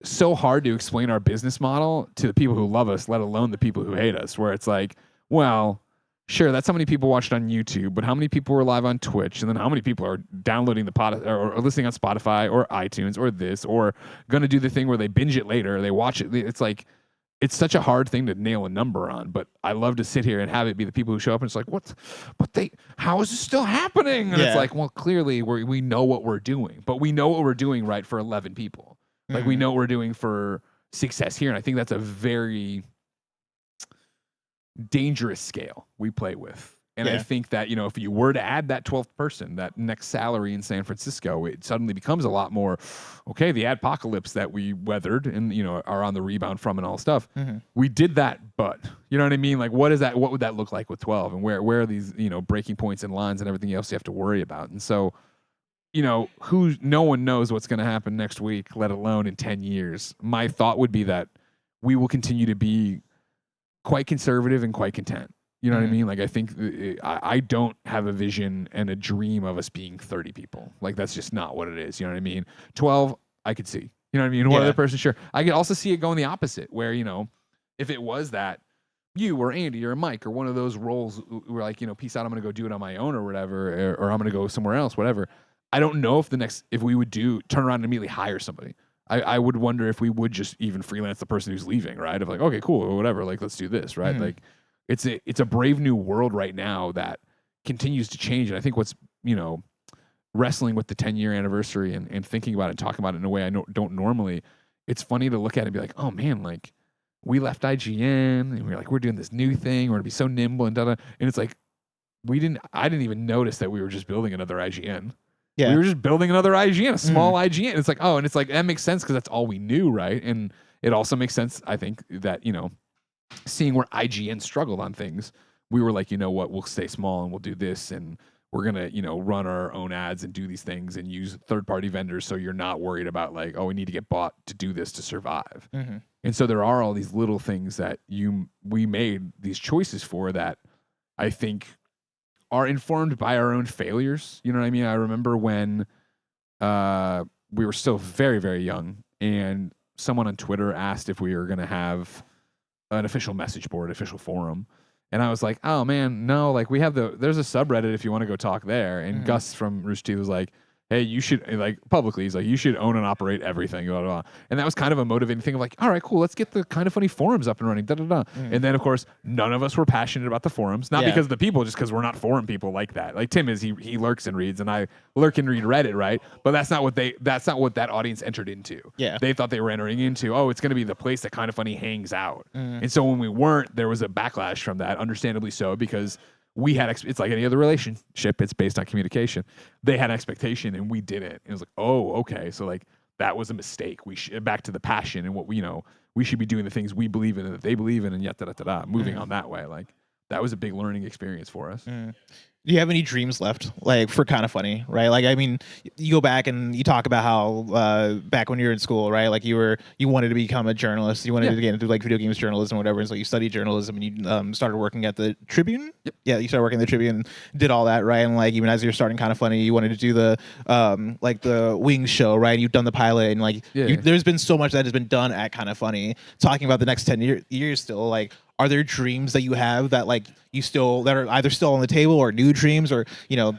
so hard to explain our business model to the people who love us, let alone the people who hate us, where it's like, well, sure, that's how many people watched on YouTube, but how many people were live on Twitch? And then how many people are downloading the pod or listening on Spotify or iTunes or this, or going to do the thing where they binge it later, or they watch it. It's like, it's such a hard thing to nail a number on, but I love to sit here and have it be the people who show up and it's like, how is this still happening? And it's like, well, clearly we know what we're doing, but we know what we're doing right for 11 people. Like we know what we're doing for success here. And I think that's a very dangerous scale we play with. And I think that, you know, if you were to add that 12th person, that next salary in San Francisco, it suddenly becomes a lot more, okay, the adpocalypse that we weathered and, you know, are on the rebound from and all stuff. We did that, but you know what I mean? Like, what would that look like with 12? And where are these, you know, breaking points and lines and everything else you have to worry about? And so, you know, no one knows what's going to happen next week, let alone in 10 years. My thought would be that we will continue to be quite conservative and quite content. You know what I mean? Like, I think I don't have a vision and a dream of us being 30 people. Like, that's just not what it is. You know what I mean? 12, I could see. You know what I mean? One other person, sure. I could also see it going the opposite, where, you know, if it was that you or Andy or Mike or one of those roles were like, you know, peace out, I'm going to go do it on my own or whatever, or I'm going to go somewhere else, whatever. I don't know if we would turn around and immediately hire somebody. I would wonder if we would just even freelance the person who's leaving, right? Of like, okay, cool, or whatever, like, let's do this, right? Like, it's a brave new world right now that continues to change. And I think what's, you know, wrestling with the 10-year anniversary and thinking about it and talking about it in a way I don't normally, it's funny to look at it and be like, oh man, like, we left IGN and we're doing this new thing, we're gonna be so nimble and da-da. And it's like, I didn't even notice that we were just building another IGN. Yeah. We were just building another IGN, a small IGN. It's like, oh, and it's like, that makes sense because that's all we knew, right? And it also makes sense, I think, that, you know, seeing where IGN struggled on things we were like, you know what, we'll stay small and we'll do this, and we're gonna, run our own ads and do these things and use third-party vendors, so you're not worried about like, oh, we need to get bought to do this to survive.
Mm-hmm.
And so there are all these little things that we made these choices for that I think are informed by our own failures. You know what I mean? I remember when we were still very, very young, and someone on Twitter asked if we were going to have an official message board, official forum. And I was like, oh man, no, like there's a subreddit if you want to go talk there. And Gus from Rooster Teeth was like, hey, you should, like, publicly, he's like, you should own and operate everything, blah, blah, blah. And that was kind of a motivating thing of like, all right, cool, let's get the Kind of Funny forums up and running, da, da, da. And then, of course, none of us were passionate about the forums, not because of the people, just because we're not forum people like that. Like Tim is, he lurks and reads, and I lurk and read Reddit, right? But that's not what that audience entered into.
Yeah.
They thought they were entering into, oh, it's going to be the place that Kind of Funny hangs out. And so when we weren't, there was a backlash from that, understandably so, because we had it's like any other relationship, it's based on communication. They had expectation and we didn't. And it was like, oh, okay, so like that was a mistake. We back to the passion and what we should be doing the things we believe in and that they believe in, and yet moving on that way. Like that was a big learning experience for us.
Do you have any dreams left, like for Kind of Funny, right? Like, I mean, you go back and you talk about how back when you were in school, right? Like you wanted to become a journalist, you wanted to get into like video games journalism or whatever, and so you studied journalism and you started working at the Tribune.
Yep.
Yeah, you started working at the Tribune, did all that, right? And like even as you're starting Kind of Funny, you wanted to do the like the Wings show, right? You've done the pilot, and like there's been so much that has been done at Kind of Funny. Talking about the next 10 years still, like, are there dreams that you have that like that are either still on the table, or new dreams, or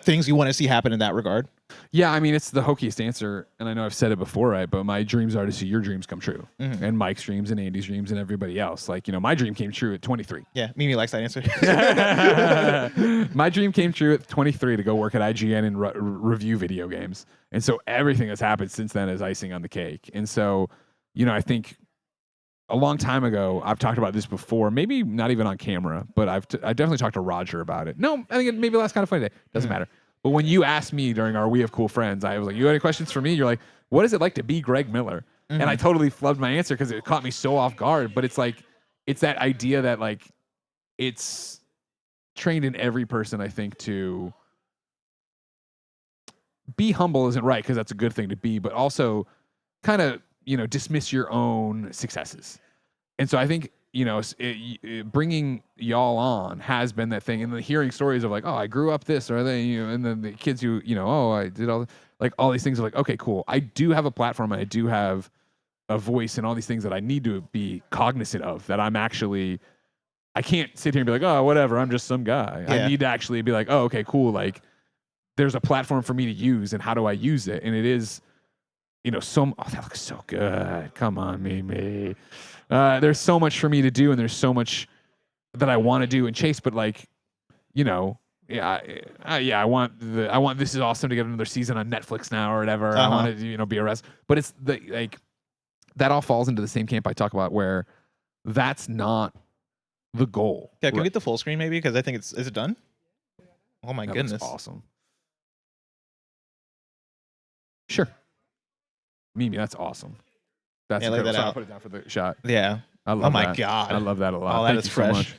things you want to see happen in that regard?
Yeah, I mean, it's the hokiest answer, and I know I've said it before, right? But my dreams are to see your dreams come true, and Mike's dreams, and Andy's dreams, and everybody else. Like, my dream came true at 23.
Yeah, Mimi likes that answer.
My dream came true at 23 to go work at IGN and review video games, and so everything that's happened since then is icing on the cake. And so, I think a long time ago, I've talked about this before, maybe not even on camera, but I definitely talked to Roger about it. No, I think maybe last Kind of Funny day. Doesn't matter. But when you asked me during our We Have Cool Friends, I was like, you have any questions for me? You're like, what is it like to be Greg Miller? And I totally flubbed my answer because it caught me so off guard. But it's like, it's that idea that like, it's trained in every person, I think, to be humble isn't right, because that's a good thing to be, but also kind of, dismiss your own successes. And so I think, bringing y'all on has been that thing. And the hearing stories of like, oh, I grew up this, or they, and then the kids who, oh, I did all these things of like, okay, cool. I do have a platform, and I do have a voice, and all these things that I need to be cognizant of, that I can't sit here and be like, oh, whatever, I'm just some guy.
Yeah.
I need to actually be like, oh, okay, cool. Like there's a platform for me to use, and how do I use it? And it is, oh, that looks so good. Come on, Mimi. There's so much for me to do, and there's so much that I want to do and chase, but like, I want This Is Awesome to get another season on Netflix now or whatever. I want to, be a rest. But it's that all falls into the same camp I talk about, where that's not the goal.
Yeah, can we get the full screen maybe? Because I think is it done? Oh my goodness.
Looks awesome. Sure. Mimi, that's awesome. That's incredible. So I'll put it down for the shot.
Yeah.
I love
Oh my
that.
God.
I love that a lot.
Oh, that
Thank
is
you
fresh.
so much.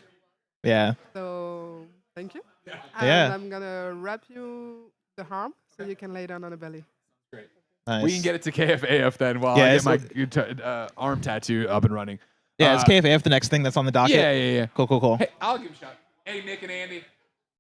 Yeah.
So thank you.
Yeah.
And I'm gonna wrap you the arm so you can lay down on the belly.
Nice.
We can get it to KFAF then while I get my arm tattoo up and running.
Yeah, is KFAF the next thing that's on the docket?
Yeah.
Cool.
Hey, I'll give a shot. Hey, Nick and Andy.